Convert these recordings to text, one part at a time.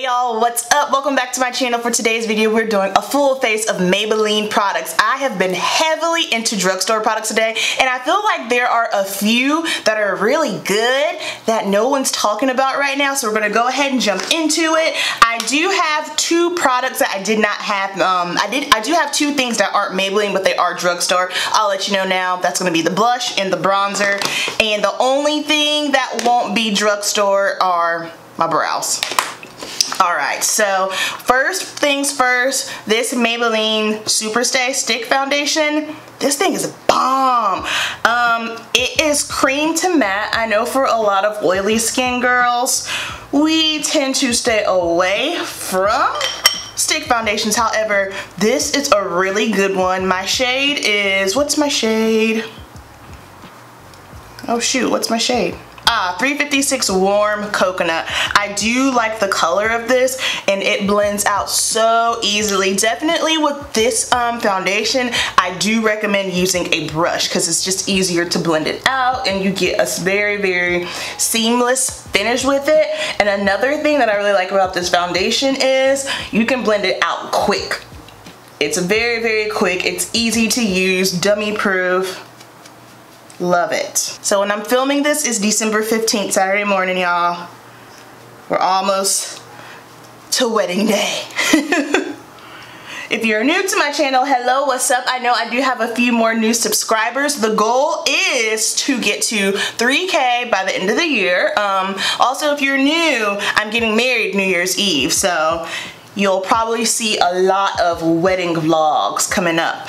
y'all, what's up? Welcome back to my channel. For today's video, we're doing a full face of Maybelline products. I have been heavily into drugstore products today, and I feel like there are a few that are really good that no one's talking about right now, so we're gonna go ahead and jump into it. I do have two products that I did not have. I do have two things that aren't Maybelline, but they are drugstore. I'll let you know now. That's gonna be the blush and the bronzer, and the only thing that won't be drugstore are my brows. Alright, so first things first, this Maybelline Superstay Stick foundation, this thing is a bomb. It is cream to matte. I know for a lot of oily skin girls, we tend to stay away from stick foundations. However, this is a really good one. My shade is, what's my shade? Oh shoot, what's my shade? 356 Warm Coconut. I do like the color of this, and it blends out so easily. Definitely with this foundation, I do recommend using a brush because it's just easier to blend it out, and you get a very, very seamless finish with it. And another thing that I really like about this foundation is you can blend it out quick. It's very, very quick. It's easy to use, dummy proof. Love it. So when I'm filming this, it's December 15th, Saturday morning, y'all. We're almost to wedding day. If you're new to my channel, hello, what's up? I know I do have a few more new subscribers. The goal is to get to 3K by the end of the year. Also, if you're new, I'm getting married New Year's Eve, so you'll probably see a lot of wedding vlogs coming up.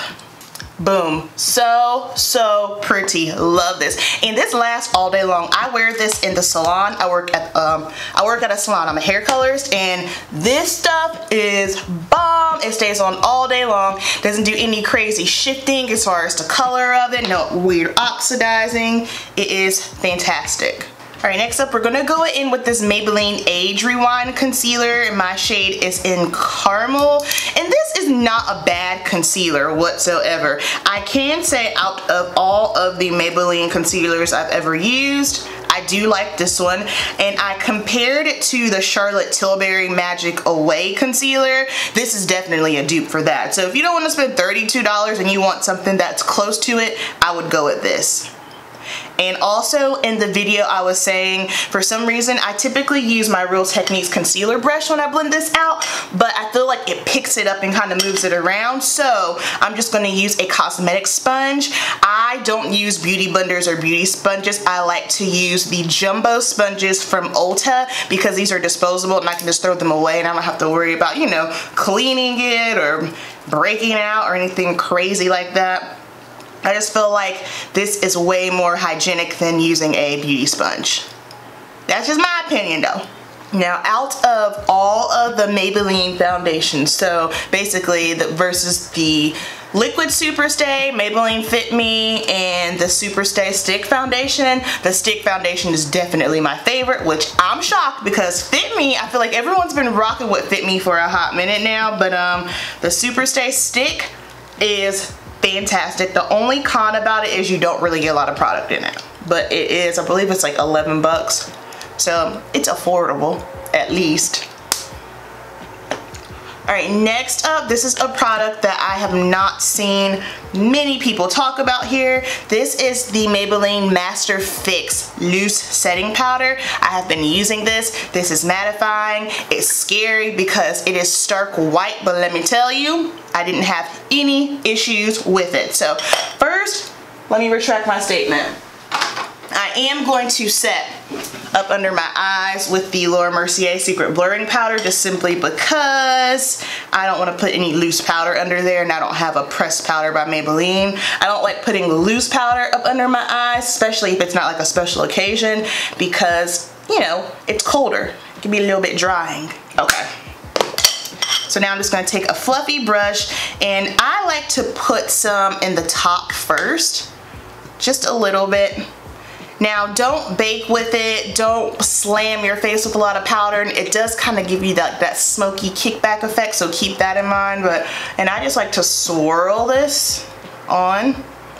Boom. So pretty. Love this. And this lasts all day long. I wear this in the salon. I work at a salon. I'm a hair colorist, and this stuff is bomb. It stays on all day long. Doesn't do any crazy shifting as far as the color of it. No weird oxidizing. It is fantastic. Alright, next up we're going to go in with this Maybelline Age Rewind Concealer. My shade is in Caramel, and this is not a bad concealer whatsoever. I can say out of all of the Maybelline concealers I've ever used, I do like this one, and I compared it to the Charlotte Tilbury Magic Away concealer. This is definitely a dupe for that. So if you don't want to spend $32 and you want something that's close to it, I would go with this. And also in the video I was saying, for some reason I typically use my Real Techniques concealer brush when I blend this out, but I feel like it picks it up and kind of moves it around, so I'm just going to use a cosmetic sponge. I don't use beauty blenders or beauty sponges. I like to use the jumbo sponges from Ulta because these are disposable and I can just throw them away and I don't have to worry about, you know, cleaning it or breaking it out or anything crazy like that. I just feel like this is way more hygienic than using a beauty sponge. That's just my opinion though. Now, out of all of the Maybelline foundations, so basically versus the Liquid Superstay, Maybelline Fit Me, and the Superstay Stick foundation, the Stick foundation is definitely my favorite, which I'm shocked because Fit Me, I feel like everyone's been rocking with Fit Me for a hot minute now, but the Superstay Stick is fantastic. The only con about it is you don't really get a lot of product in it, but it is, I believe it's like 11 bucks, so it's affordable at least. Alright, next up, this is a product that I have not seen many people talk about here. This is the Maybelline Master Fix Loose Setting Powder. I have been using this. This is mattifying. It's scary because it is stark white, but let me tell you, I didn't have any issues with it. So first, let me retract my statement. I am going to set up under my eyes with the Laura Mercier Secret Blurring Powder, just simply because I don't want to put any loose powder under there, and I don't have a pressed powder by Maybelline. I don't like putting loose powder up under my eyes, especially if it's not like a special occasion, because, you know, it's colder. It can be a little bit drying. Okay. So now I'm just going to take a fluffy brush, and I like to put some in the top first, just a little bit. Now, don't bake with it, don't slam your face with a lot of powder. It does kind of give you that smoky kickback effect, so keep that in mind. And I just like to swirl this on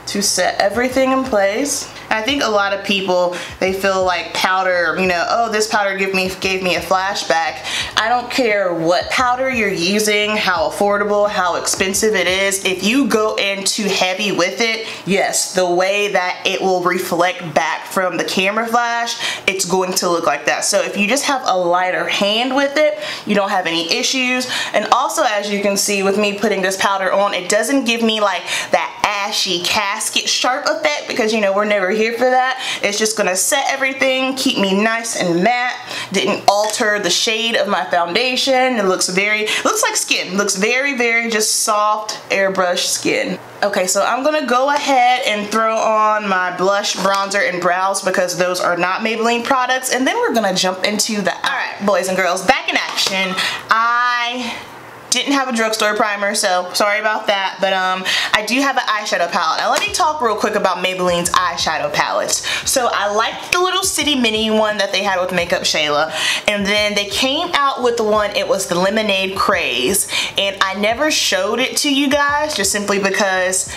to set everything in place. I think a lot of people, they feel like powder, you know, oh, this powder gave me a flashback. I don't care what powder you're using, how affordable, how expensive it is. If you go in too heavy with it, yes, the way that it will reflect back from the camera flash, it's going to look like that. So if you just have a lighter hand with it, you don't have any issues. And also, as you can see with me putting this powder on, it doesn't give me like that ashy casket sharp effect, because you know we're never here for that. It's just gonna set everything, keep me nice and matte, didn't alter the shade of my foundation. It looks like skin, looks very just soft airbrush skin. Okay, so I'm gonna go ahead and throw on my blush, bronzer, and brows because those are not Maybelline products, and then we're gonna jump into the alright, boys and girls, back in action. I didn't have a drugstore primer, so sorry about that, but I do have an eyeshadow palette. Now let me talk real quick about Maybelline's eyeshadow palettes. So I liked the little City Mini one that they had with Makeup Shayla, and then they came out with the one, it was the Lemonade Craze, and I never showed it to you guys just simply because,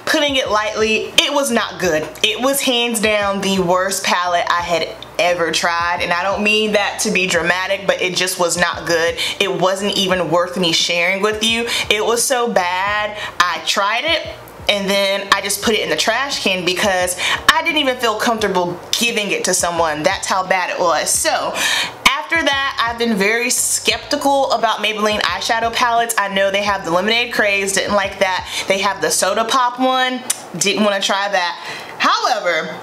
putting it lightly, it was not good. It was hands down the worst palette I had ever tried, and I don't mean that to be dramatic, but it just was not good. It wasn't even worth me sharing with you. It was so bad, I tried it and then I just put it in the trash can because I didn't even feel comfortable giving it to someone. That's how bad it was. So after that, I've been very skeptical about Maybelline eyeshadow palettes. I know they have the Lemonade Craze, didn't like that. They have the Soda Pop one, didn't want to try that. However,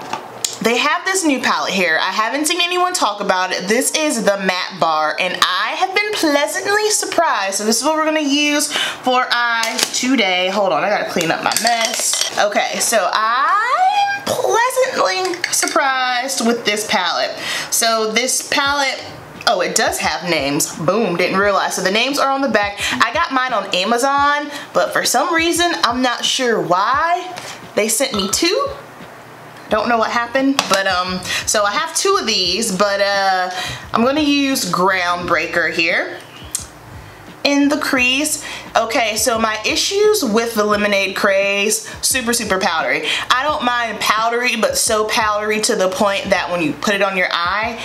they have this new palette here. I haven't seen anyone talk about it. This is the Matte Bar, and I have been pleasantly surprised. So this is what we're gonna use for eyes today. Hold on, I gotta clean up my mess. Okay, so I'm pleasantly surprised with this palette. So this palette, oh, it does have names. Boom, didn't realize. So the names are on the back. I got mine on Amazon, but for some reason, I'm not sure why, they sent me two. Don't know what happened, but so I have two of these, but I'm gonna use Groundbreaker here in the crease. Okay, so my issues with the Lemonade Craze, super powdery. I don't mind powdery, but so powdery to the point that when you put it on your eye,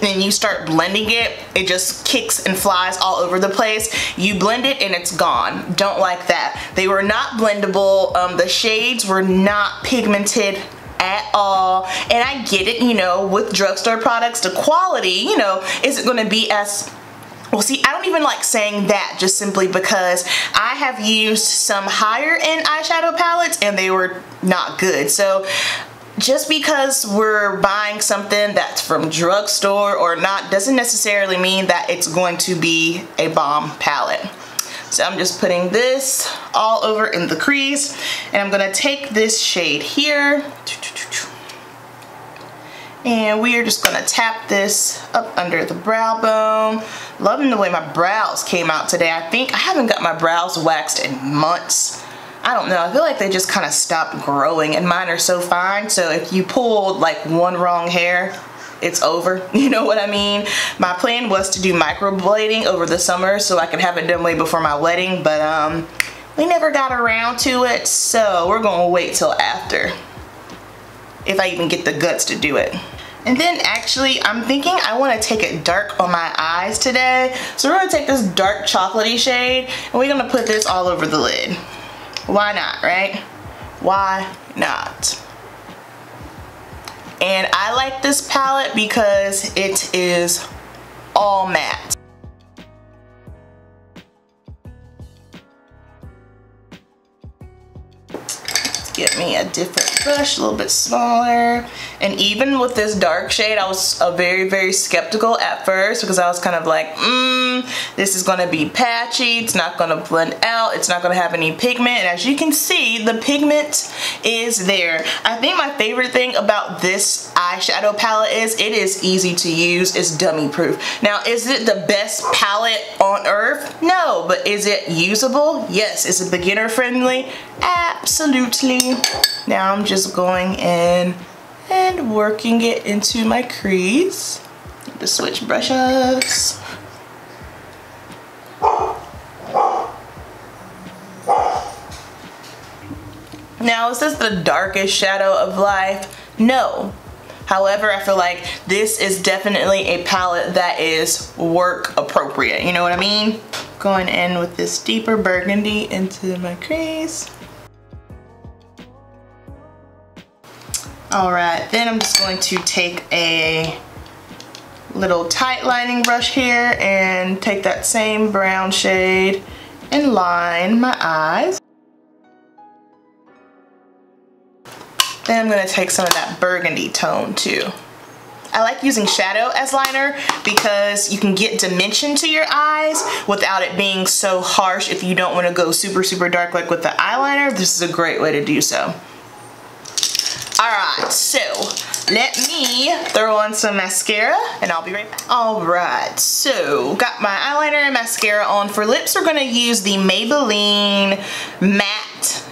and you start blending it, it just kicks and flies all over the place. You blend it and it's gone. Don't like that. They were not blendable. The shades were not pigmented at all. And I get it, you know, with drugstore products, the quality, you know, isn't gonna be as well. See, I don't even like saying that just simply because I have used some higher end eyeshadow palettes and they were not good. So just because we're buying something that's from drugstore or not doesn't necessarily mean that it's going to be a bomb palette. So I'm just putting this all over in the crease, and I'm gonna take this shade here and we are just gonna tap this up under the brow bone. Loving the way my brows came out today. I think I haven't got my brows waxed in months. I don't know, I feel like they just kind of stopped growing, and mine are so fine, so if you pulled like one wrong hair, it's over, you know what I mean? My plan was to do microblading over the summer so I could have it done way before my wedding, but we never got around to it, so we're gonna wait till after, if I even get the guts to do it. And then actually, I'm thinking I want to take it dark on my eyes today, so we're gonna take this dark chocolatey shade and we're gonna put this all over the lid. Why not, right? Why not? And I like this palette because it is all matte. Let's get me a different brush, a little bit smaller. And even with this dark shade, I was very skeptical at first because I was kind of like, this is gonna be patchy, it's not gonna blend out, it's not gonna have any pigment. And as you can see, the pigment is there. I think my favorite thing about this eyeshadow palette is it is easy to use, it's dummy proof. Now, is it the best palette on earth? No, but is it usable? Yes. Is it beginner friendly? Absolutely. Now I'm just going in and working it into my crease. Need to switch brushes. Now, is this the darkest shadow of life? No. However, I feel like this is definitely a palette that is work appropriate. You know what I mean? Going in with this deeper burgundy into my crease. Alright, then I'm just going to take a little tight lining brush here and take that same brown shade and line my eyes. Then I'm going to take some of that burgundy tone too. I like using shadow as liner because you can get dimension to your eyes without it being so harsh. If you don't want to go super, super dark like with the eyeliner, this is a great way to do so. Alright, so let me throw on some mascara and I'll be right back. Alright, so got my eyeliner and mascara on. For lips, we're going to use the Maybelline Matte.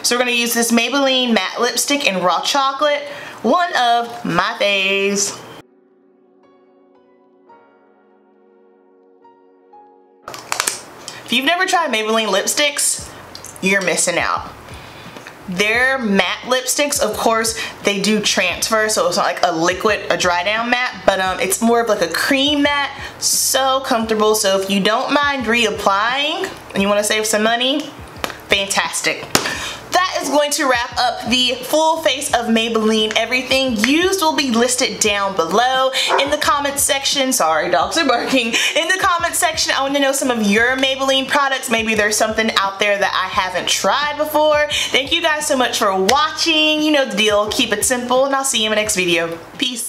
So we're going to use this Maybelline Matte Lipstick in Raw Chocolate. One of my faves. If you've never tried Maybelline lipsticks, you're missing out. Their matte lipsticks, of course, they do transfer, so it's not like a liquid, a dry down matte, but it's more of like a cream matte. So comfortable. So if you don't mind reapplying and you want to save some money, fantastic. That is going to wrap up the full face of Maybelline. Everything used will be listed down below in the comments section. Sorry, dogs are barking. In the comments section, I want to know some of your Maybelline products. Maybe there's something out there that I haven't tried before. Thank you guys so much for watching. You know the deal. Keep it simple, and I'll see you in my next video. Peace.